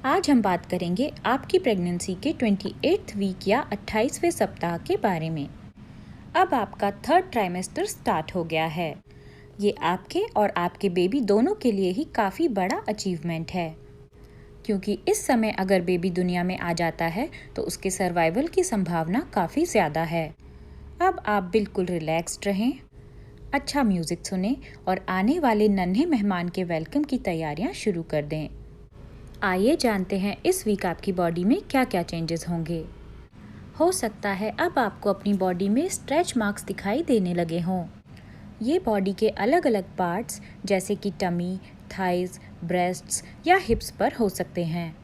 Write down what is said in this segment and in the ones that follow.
आज हम बात करेंगे आपकी प्रेगनेंसी के 28th वीक या 28वें सप्ताह के बारे में। अब आपका थर्ड ट्राइमेस्टर स्टार्ट हो गया है। ये आपके और आपके बेबी दोनों के लिए ही काफ़ी बड़ा अचीवमेंट है, क्योंकि इस समय अगर बेबी दुनिया में आ जाता है तो उसके सर्वाइवल की संभावना काफ़ी ज़्यादा है। अब आप बिल्कुल रिलैक्स्ड रहें, अच्छा म्यूज़िक सुनें और आने वाले नन्हे मेहमान के वेलकम की तैयारियां शुरू कर दें। आइए जानते हैं इस वीक आपकी बॉडी में क्या क्या चेंजेस होंगे। हो सकता है अब आपको अपनी बॉडी में स्ट्रेच मार्क्स दिखाई देने लगे हों। ये बॉडी के अलग अलग पार्ट्स जैसे कि टमी, थाइज, ब्रेस्ट्स या हिप्स पर हो सकते हैं।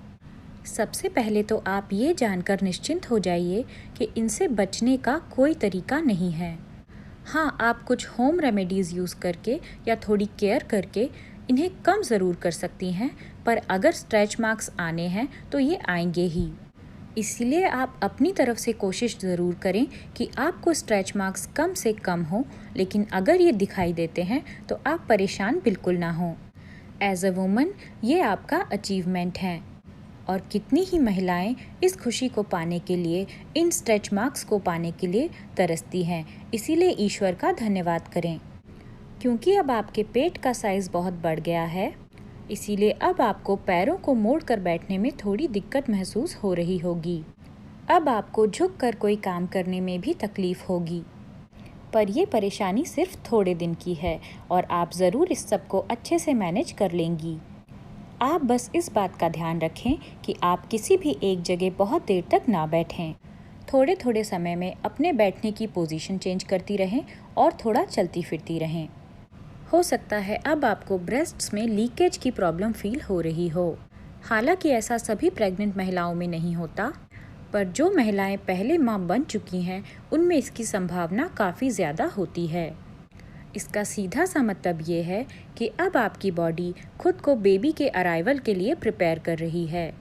सबसे पहले तो आप ये जानकर निश्चिंत हो जाइए कि इनसे बचने का कोई तरीका नहीं है। हाँ, आप कुछ होम रेमेडीज़ यूज़ करके या थोड़ी केयर करके इन्हें कम ज़रूर कर सकती हैं, पर अगर स्ट्रेच मार्क्स आने हैं तो ये आएंगे ही। इसीलिए आप अपनी तरफ से कोशिश ज़रूर करें कि आपको स्ट्रेच मार्क्स कम से कम हो, लेकिन अगर ये दिखाई देते हैं तो आप परेशान बिल्कुल ना हों। एज अ वुमन ये आपका अचीवमेंट है और कितनी ही महिलाएं इस खुशी को पाने के लिए, इन स्ट्रेच मार्क्स को पाने के लिए तरसती हैं। इसीलिए ईश्वर का धन्यवाद करें। क्योंकि अब आपके पेट का साइज़ बहुत बढ़ गया है, इसीलिए अब आपको पैरों को मोड़कर बैठने में थोड़ी दिक्कत महसूस हो रही होगी। अब आपको झुककर कोई काम करने में भी तकलीफ़ होगी, पर ये परेशानी सिर्फ थोड़े दिन की है और आप ज़रूर इस सब को अच्छे से मैनेज कर लेंगी। आप बस इस बात का ध्यान रखें कि आप किसी भी एक जगह बहुत देर तक ना बैठें। थोड़े थोड़े समय में अपने बैठने की पोजीशन चेंज करती रहें और थोड़ा चलती फिरती रहें। हो सकता है अब आपको ब्रेस्ट्स में लीकेज की प्रॉब्लम फील हो रही हो। हालांकि ऐसा सभी प्रेग्नेंट महिलाओं में नहीं होता, पर जो महिलाएं पहले मां बन चुकी हैं उनमें इसकी संभावना काफ़ी ज़्यादा होती है। इसका सीधा सा मतलब ये है कि अब आपकी बॉडी खुद को बेबी के अराइवल के लिए प्रिपेयर कर रही है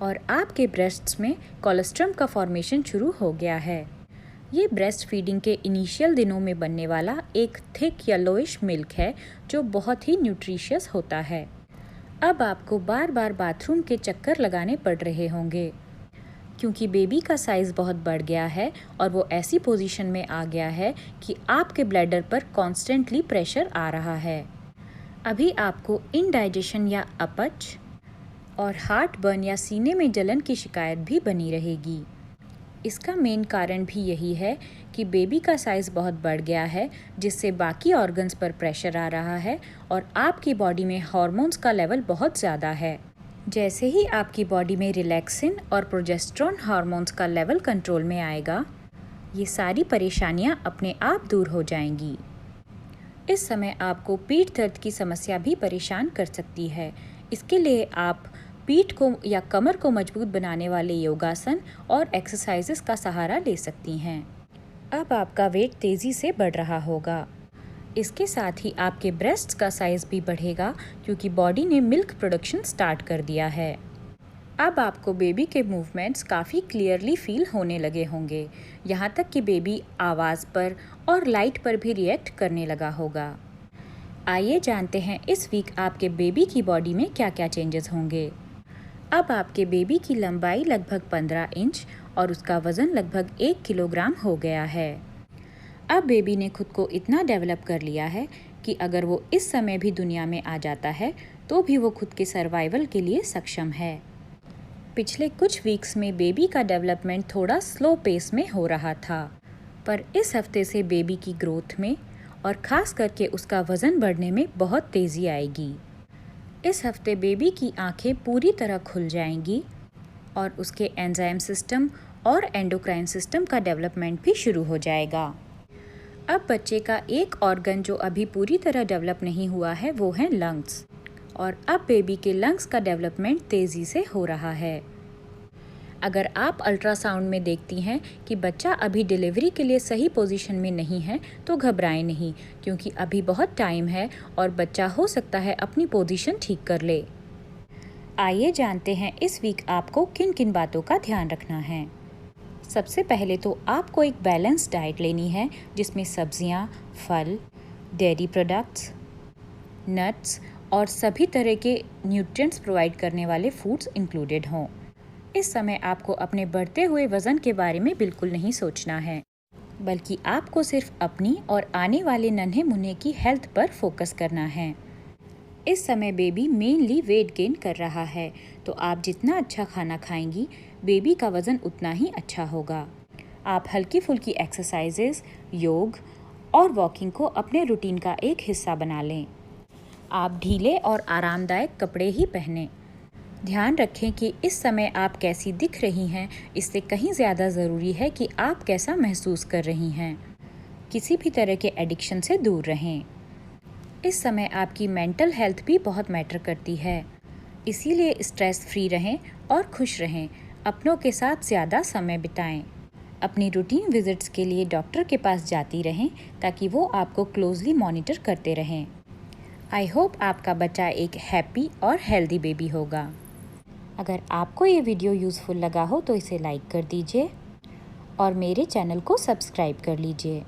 और आपके ब्रेस्ट्स में कोलेस्ट्रम का फॉर्मेशन शुरू हो गया है। ये ब्रेस्ट फीडिंग के इनिशियल दिनों में बनने वाला एक थिक येलोइश मिल्क है जो बहुत ही न्यूट्रिशियस होता है। अब आपको बार बार बाथरूम के चक्कर लगाने पड़ रहे होंगे, क्योंकि बेबी का साइज़ बहुत बढ़ गया है और वो ऐसी पोजीशन में आ गया है कि आपके ब्लैडर पर कॉन्स्टेंटली प्रेशर आ रहा है। अभी आपको इनडाइजेशन या अपच और हार्ट बर्न या सीने में जलन की शिकायत भी बनी रहेगी। इसका मेन कारण भी यही है कि बेबी का साइज़ बहुत बढ़ गया है, जिससे बाकी ऑर्गन्स पर प्रेशर आ रहा है और आपकी बॉडी में हार्मोन्स का लेवल बहुत ज़्यादा है। जैसे ही आपकी बॉडी में रिलैक्सिन और प्रोजेस्टेरोन हार्मोन्स का लेवल कंट्रोल में आएगा, ये सारी परेशानियां अपने आप दूर हो जाएंगी। इस समय आपको पीठ दर्द की समस्या भी परेशान कर सकती है। इसके लिए आप पीठ को या कमर को मजबूत बनाने वाले योगासन और एक्सरसाइजेस का सहारा ले सकती हैं। अब आपका वेट तेज़ी से बढ़ रहा होगा। इसके साथ ही आपके ब्रेस्ट्स का साइज़ भी बढ़ेगा, क्योंकि बॉडी ने मिल्क प्रोडक्शन स्टार्ट कर दिया है। अब आपको बेबी के मूवमेंट्स काफ़ी क्लियरली फील होने लगे होंगे, यहाँ तक कि बेबी आवाज़ पर और लाइट पर भी रिएक्ट करने लगा होगा। आइए जानते हैं इस वीक आपके बेबी की बॉडी में क्या क्या चेंजेस होंगे। अब आपके बेबी की लंबाई लगभग 15 इंच और उसका वज़न लगभग 1 किलोग्राम हो गया है। अब बेबी ने खुद को इतना डेवलप कर लिया है कि अगर वो इस समय भी दुनिया में आ जाता है तो भी वो खुद के सर्वाइवल के लिए सक्षम है। पिछले कुछ वीक्स में बेबी का डेवलपमेंट थोड़ा स्लो पेस में हो रहा था, पर इस हफ्ते से बेबी की ग्रोथ में और ख़ास करके उसका वज़न बढ़ने में बहुत तेज़ी आएगी। इस हफ्ते बेबी की आंखें पूरी तरह खुल जाएंगी और उसके एंजाइम सिस्टम और एंडोक्राइन सिस्टम का डेवलपमेंट भी शुरू हो जाएगा। अब बच्चे का एक ऑर्गन जो अभी पूरी तरह डेवलप नहीं हुआ है वो है लंग्स, और अब बेबी के लंग्स का डेवलपमेंट तेज़ी से हो रहा है। अगर आप अल्ट्रासाउंड में देखती हैं कि बच्चा अभी डिलीवरी के लिए सही पोजीशन में नहीं है तो घबराएं नहीं, क्योंकि अभी बहुत टाइम है और बच्चा हो सकता है अपनी पोजीशन ठीक कर ले। आइए जानते हैं इस वीक आपको किन किन बातों का ध्यान रखना है। सबसे पहले तो आपको एक बैलेंस डाइट लेनी है, जिसमें सब्जियां, फल, डेयरी प्रोडक्ट्स, नट्स और सभी तरह के न्यूट्रिएंट्स प्रोवाइड करने वाले फूड्स इंक्लूडेड हों। इस समय आपको अपने बढ़ते हुए वज़न के बारे में बिल्कुल नहीं सोचना है, बल्कि आपको सिर्फ अपनी और आने वाले नन्हे मुन्ने की हेल्थ पर फोकस करना है। इस समय बेबी मेनली वेट गेन कर रहा है, तो आप जितना अच्छा खाना खाएंगी, बेबी का वज़न उतना ही अच्छा होगा। आप हल्की फुल्की एक्सरसाइजेस, योग और वॉकिंग को अपने रूटीन का एक हिस्सा बना लें। आप ढीले और आरामदायक कपड़े ही पहनें। ध्यान रखें कि इस समय आप कैसी दिख रही हैं, इससे कहीं ज़्यादा ज़रूरी है कि आप कैसा महसूस कर रही हैं। किसी भी तरह के एडिक्शन से दूर रहें। इस समय आपकी मेंटल हेल्थ भी बहुत मैटर करती है, इसीलिए स्ट्रेस फ्री रहें और खुश रहें। अपनों के साथ ज़्यादा समय बिताएं। अपनी रूटीन विजिट्स के लिए डॉक्टर के पास जाती रहें ताकि वो आपको क्लोजली मॉनिटर करते रहें। आई होप आपका बच्चा एक हैप्पी और हेल्दी बेबी होगा। अगर आपको ये वीडियो यूज़फुल लगा हो तो इसे लाइक कर दीजिए और मेरे चैनल को सब्सक्राइब कर लीजिए।